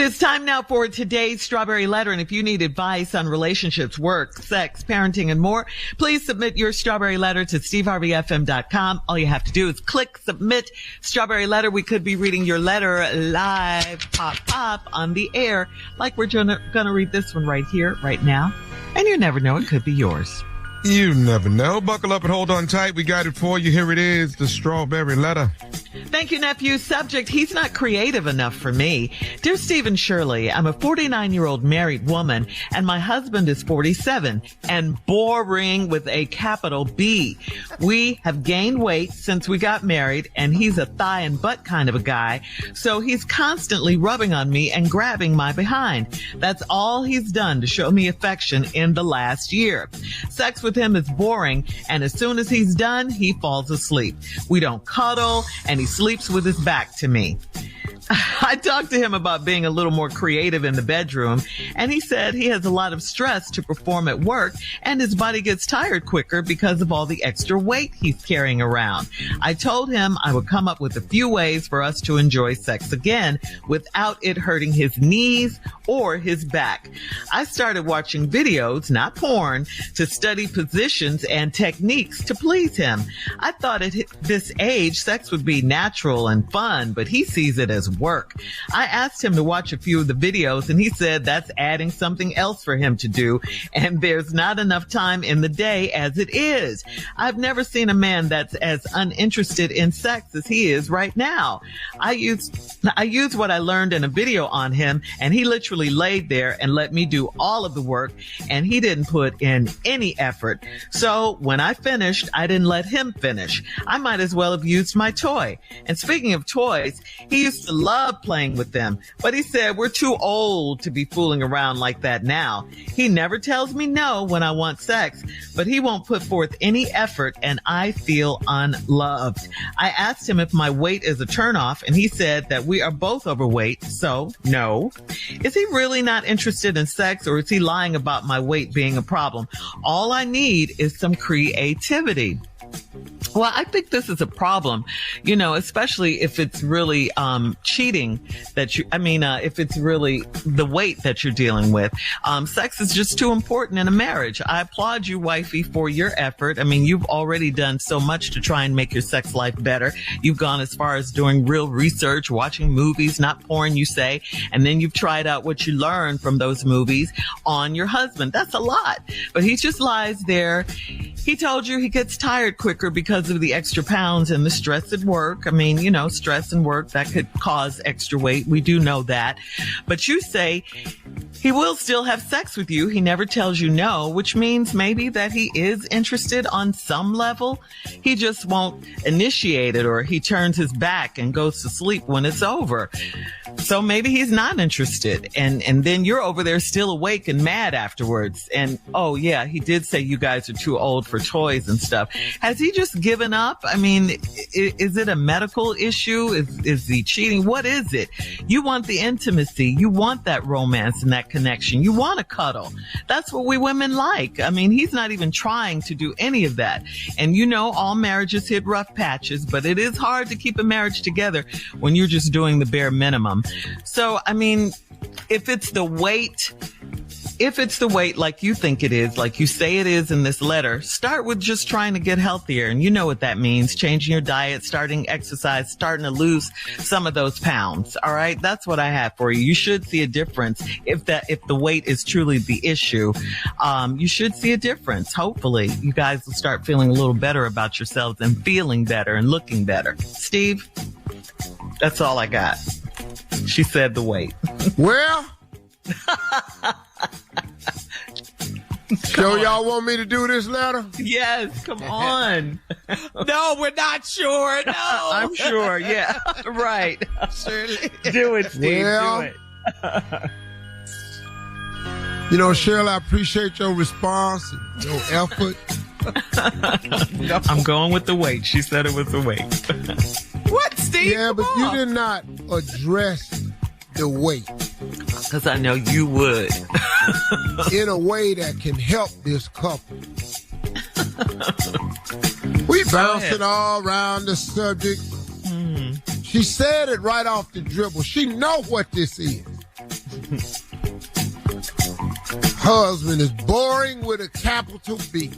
It's time now for today's Strawberry Letter. And if you need advice on relationships, work, sex, parenting, and more, please submit your Strawberry Letter to steveharveyfm.com. All you have to do is click Submit Strawberry Letter. We could be reading your letter live, pop, on the air, like we're going to read this one right here, right now. And you never know, it could be yours. You never know. Buckle up and hold on tight. We got it for you. Here it is, the Strawberry Letter. Thank you, nephew. Subject, he's not creative enough for me. Dear Steve and Shirley, I'm a 49-year-old married woman, and my husband is 47 and boring with a capital B. We have gained weight since we got married, and he's a thigh and butt kind of a guy, so he's constantly rubbing on me and grabbing my behind. That's all he's done to show me affection in the last year. Sex with him is boring, and as soon as he's done, he falls asleep. We don't cuddle, and he sleeps with his back to me. I talked to him about being a little more creative in the bedroom, and he said he has a lot of stress to perform at work, and his body gets tired quicker because of all the extra weight he's carrying around. I told him I would come up with a few ways for us to enjoy sex again without it hurting his knees or his back. I started watching videos, not porn, to study positions and techniques to please him. I thought at this age, sex would be natural and fun, but he sees it as work. I asked him to watch a few of the videos, and he said that's adding something else for him to do, and there's not enough time in the day as it is. I've never seen a man that's as uninterested in sex as he is right now. I used what I learned in a video on him, and he literally laid there and let me do all of the work, and he didn't put in any effort. So when I finished, I didn't let him finish. I might as well have used my toy. And speaking of toys, he used to love playing with them, but he said we're too old to be fooling around like that now. He never tells me no when I want sex, but he won't put forth any effort, and I feel unloved. I asked him if my weight is a turnoff, and he said that we are both overweight, so no. Is he really not interested in sex, or is he lying about my weight being a problem? All I need is some creativity. Well, I think this is a problem, especially if it's really cheating if it's really the weight that you're dealing with. Sex is just too important in a marriage. I applaud you, wifey, for your effort. You've already done so much to try and make your sex life better. You've gone as far as doing real research, watching movies, not porn, you say, and then you've tried out what you learned from those movies on your husband. That's a lot, but he just lies there. He told you he gets tired quicker because of the extra pounds and the stress at work. Stress and work, that could cause extra weight. We do know that. But you say he will still have sex with you. He never tells you no, which means maybe that he is interested on some level. He just won't initiate it, or he turns his back and goes to sleep when it's over. So maybe he's not interested. And then you're over there still awake and mad afterwards. And, oh yeah, he did say you guys are too old for toys and stuff. Has he just given up? Is it a medical issue? Is he cheating? What is it? You want the intimacy. You want that romance and that connection. You want to cuddle. That's what we women like. He's not even trying to do any of that. And all marriages hit rough patches, but it is hard to keep a marriage together when you're just doing the bare minimum. So, if it's the weight like you think it is, like you say it is in this letter, start with just trying to get healthier. And you know what that means. Changing your diet, starting exercise, starting to lose some of those pounds. All right. That's what I have for you. You should see a difference if the weight is truly the issue. You should see a difference. Hopefully you guys will start feeling a little better about yourselves and feeling better and looking better. Steve, that's all I got. She said the weight. Well, so y'all want me to do this letter? Yes, come on. No, we're not sure. No. I'm sure, yeah. Right. Surely. Do it, Steve. Well, do it. Shirley, I appreciate your response and your effort. No. I'm going with the weight. She said it was the weight. What, Steve? Yeah, but you did not address the weight. Because I know you would. In a way that can help this couple. We bouncing all around the subject. She said it right off the dribble. She know what this is. husband is boring with a capital B.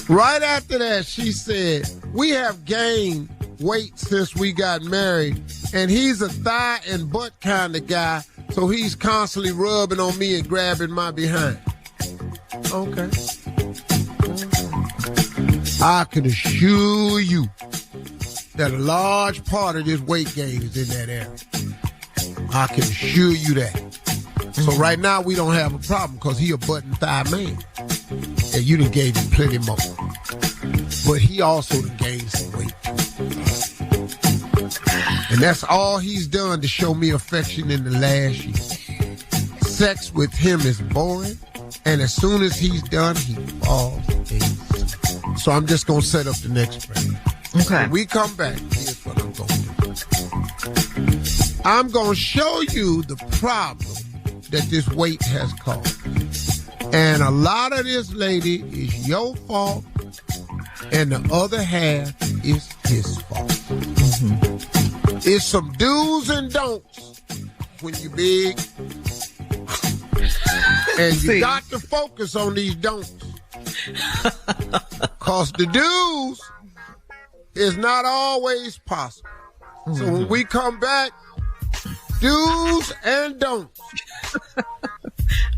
Right after that, she said, we have gained weight since we got married, and he's a thigh and butt kind of guy, so he's constantly rubbing on me and grabbing my behind. Okay. I can assure you that a large part of this weight gain is in that area. I can assure you that. So right now we don't have a problem because he a butt and thigh man. And you done gave him plenty more. But he also done gained some weight. And that's all he's done to show me affection in the last year. Sex with him is boring. And as soon as he's done, he falls asleep. So I'm just going to set up the next break. Okay. When we come back, here's what I'm going to do. I'm going to show you the problem that this weight has caused. And a lot of this, lady, is your fault, and the other half is his fault. Mm-hmm. It's some do's and don'ts when you big. And you got to focus on these don'ts. Because the do's is not always possible. Mm-hmm. So when we come back, do's and don'ts.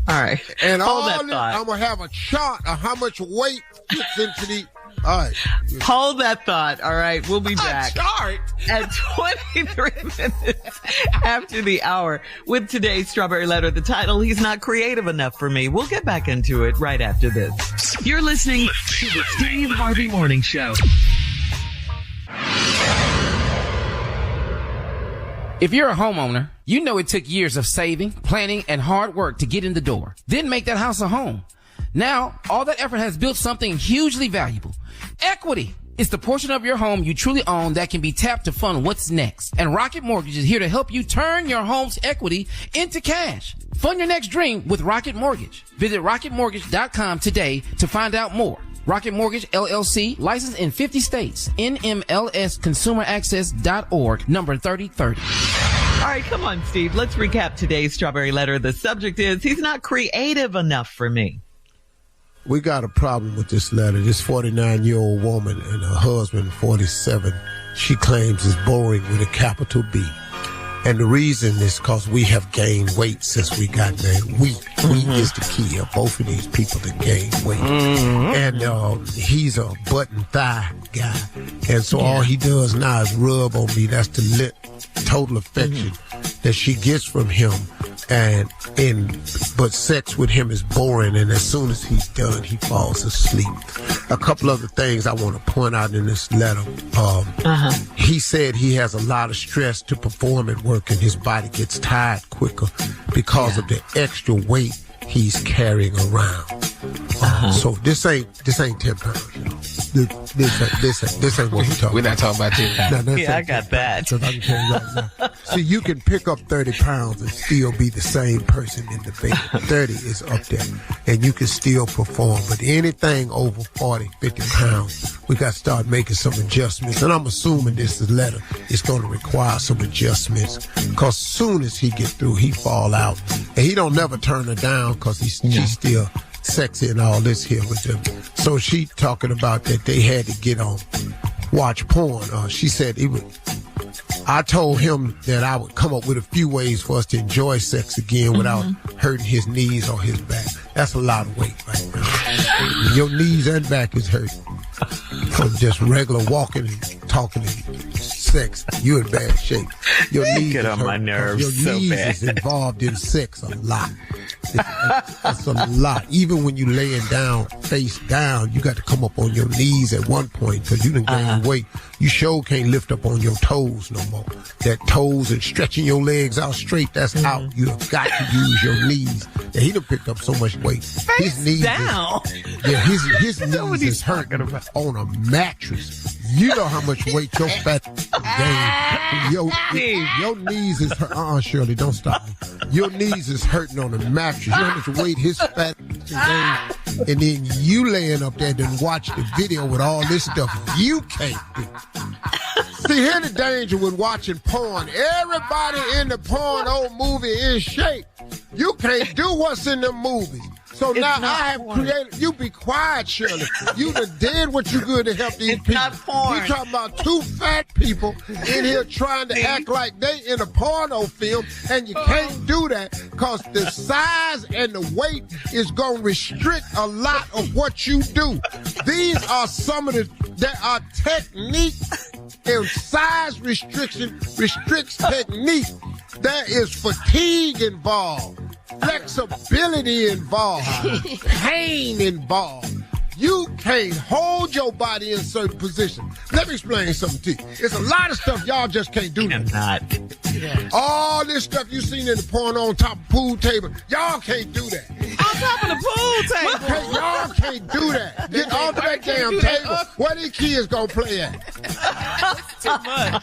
All right. And hold all that this, thought. I'm going to have a chart of how much weight fits into the... All right. Hold that thought. All right. We'll be back. Chart. At 23 minutes after the hour with today's Strawberry Letter. The title, He's Not Creative Enough for Me. We'll get back into it right after this. You're listening to the Steve Harvey Morning Show. If you're a homeowner, you know it took years of saving, planning, and hard work to get in the door. Then make that house a home. Now, all that effort has built something hugely valuable. Equity is the portion of your home you truly own that can be tapped to fund what's next. And Rocket Mortgage is here to help you turn your home's equity into cash. Fund your next dream with Rocket Mortgage. Visit rocketmortgage.com today to find out more. Rocket Mortgage, LLC, licensed in 50 states. NMLSconsumeraccess.org, number 3030. All right, come on, Steve. Let's recap today's Strawberry Letter. The subject is, he's not creative enough for me. We got a problem with this letter. This 49-year-old woman and her husband, 47, she claims is boring with a capital B. And the reason is because we have gained weight since we got married. We is the key of both of these people that gain weight. Mm-hmm. And he's a butt and thigh guy. And so all he does now is rub on me. That's the total affection that she gets from him. But sex with him is boring, and as soon as he's done, he falls asleep. A couple other things I want to point out in this letter. He said he has a lot of stress to perform at work, and his body gets tired quicker because of the extra weight he's carrying around. So this ain't 10 pounds, y'all. This ain't what we're talking about. We're not talking about 10 pounds. Yeah, I got that. I can tell you right now. See, you can pick up 30 pounds and still be the same person in the bed. 30 is up there, and you can still perform. But anything over 40, 50 pounds, we got to start making some adjustments. And I'm assuming this letter is going to require some adjustments, because soon as he get through, he fall out. And he don't never turn her down because she's still sexy and all this here with them. So she talking about that they had to get on watch porn. She said I told him that I would come up with a few ways for us to enjoy sex again without hurting his knees or his back. That's a lot of weight right now. Your knees and back is hurting from just regular walking and talking and sex. You're in bad shape. Your knees get on my nerves. Your knees is involved in sex a lot. It's a lot. Even when you laying down, face down, you got to come up on your knees at one point because you done gained weight. You sure can't lift up on your toes no more. That toes and stretching your legs out straight, that's out. You have got to use your knees. And he done picked up so much weight. His knees down. His knees is hurting on a mattress. You know how much weight your fat gained. Your knees is hurting. Shirley, don't stop me. Your knees is hurting on a mattress. You know how much weight his fat gained. And then you laying up there and watch the video with all this stuff you can't do. See, here's the danger with watching porn. Everybody in the porno movie is shape. You can't do what's in them movies. So now I have created, you be quiet, Shirley. You done did what you could to help these people. Not porn. You talking about two fat people in here trying to act like they in a porno film, and you can't do that because the size and the weight is going to restrict a lot of what you do. These are some of there are techniques and size restriction restricts technique. There is fatigue involved. Flexibility involved, pain involved. You can't hold your body in certain positions. Let me explain something to you. It's a lot of stuff y'all just can't do. All this stuff you seen in the porn on top of the pool table, y'all can't do that. On top of the pool table. Y'all can't do that. Get off that damn table. Where these kids gonna play at? Too much.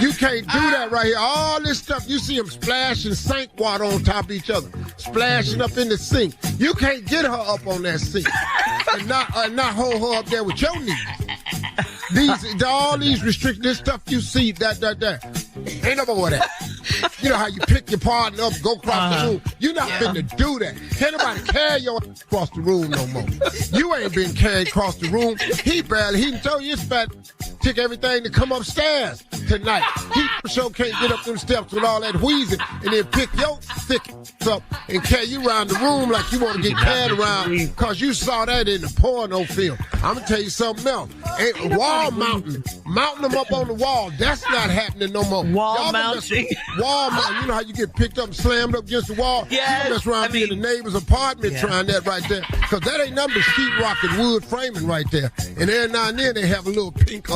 You can't do that right here. All this stuff, you see them splashing sink water on top of each other, splashing up in the sink. You can't get her up on that sink and not hold her up there with your knees. All these restrictions, this stuff you see, that. Ain't no more of that. You know how you pick your partner up, go across the room. You're not finna do that. Can't nobody carry your ass across the room no more. You ain't been carried across the room. He told you it's fat. Took everything to come upstairs tonight. He sure can't get up them steps with all that wheezing and then pick your thick up and carry you around the room like you want to get carried around because you saw that in the porno film. I'm going to tell you something else. Wall mounting them up on the wall, that's not happening no more. Wall mounting. Wall mounting. You know how you get picked up and slammed up against the wall? Yes. You mess around in the neighbor's apartment trying that right there because that ain't nothing but sheetrock and wood framing right there. And every now and then they have a little pink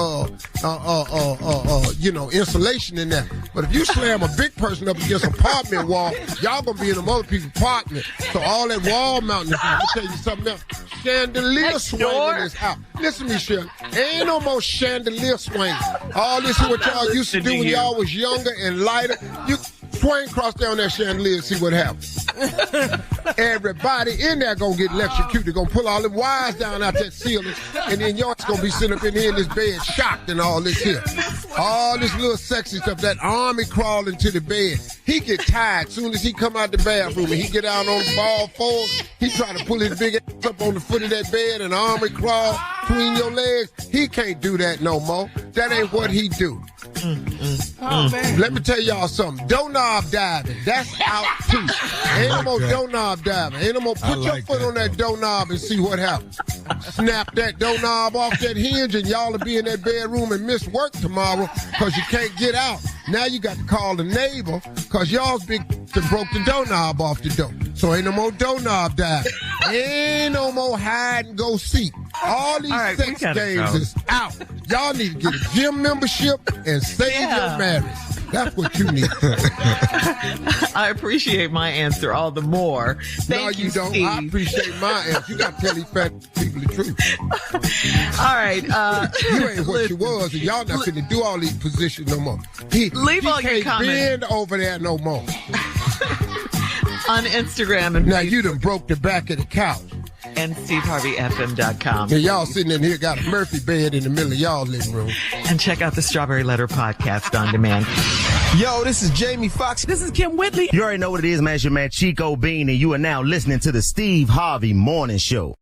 insulation in there. But if you slam a big person up against an apartment wall, y'all gonna be in them other people's apartment. So all that wall mounting, let me tell you something else. Chandelier swinging is out. Listen to me, Shirley. Ain't no more chandelier swinging. All this is what y'all used to do when y'all was younger and lighter. You swing across down that chandelier and see what happens. Everybody in there gonna get electrocuted. Gonna pull all them wires down out that ceiling, and then y'all gonna be sitting up in here in this bed shocked and all this here. All this little sexy stuff, that army crawling to the bed. He get tired soon as he come out the bathroom and he get out on the ball fours. He try to pull his big ass up on the foot of that bed and army crawl between your legs. He can't do that no more. That ain't what he do. Oh, man. Let me tell y'all something. Doorknob diving, that's out too. Ain't no more doorknob diving. Ain't no more put your foot on that doorknob and see what happens. Snap that doorknob off that hinge and y'all will be in that bedroom and miss work tomorrow because you can't get out. Now you got to call the neighbor because y'all's big broke the doorknob off the door. So ain't no more doorknob diving. Ain't no more hide and go seek. All these sex games is out. Y'all need to get a gym membership and save your marriage. That's what you need. I appreciate my answer all the more. Thank you don't. Steve. I appreciate my answer. You got to tell these fat people the truth. All right. You ain't what you was, and y'all not finna do all these positions no more. Leave all your can't comments bend over there no more. on Instagram and Now Facebook you done broke the back of the couch. and SteveHarveyFM.com. And y'all sitting in here got a Murphy bed in the middle of y'all living room. And check out the Strawberry Letter podcast on demand. Yo, this is Jamie Foxx. This is Kim Whitley. You already know what it is, man. It's your man Chico Bean, and you are now listening to the Steve Harvey Morning Show.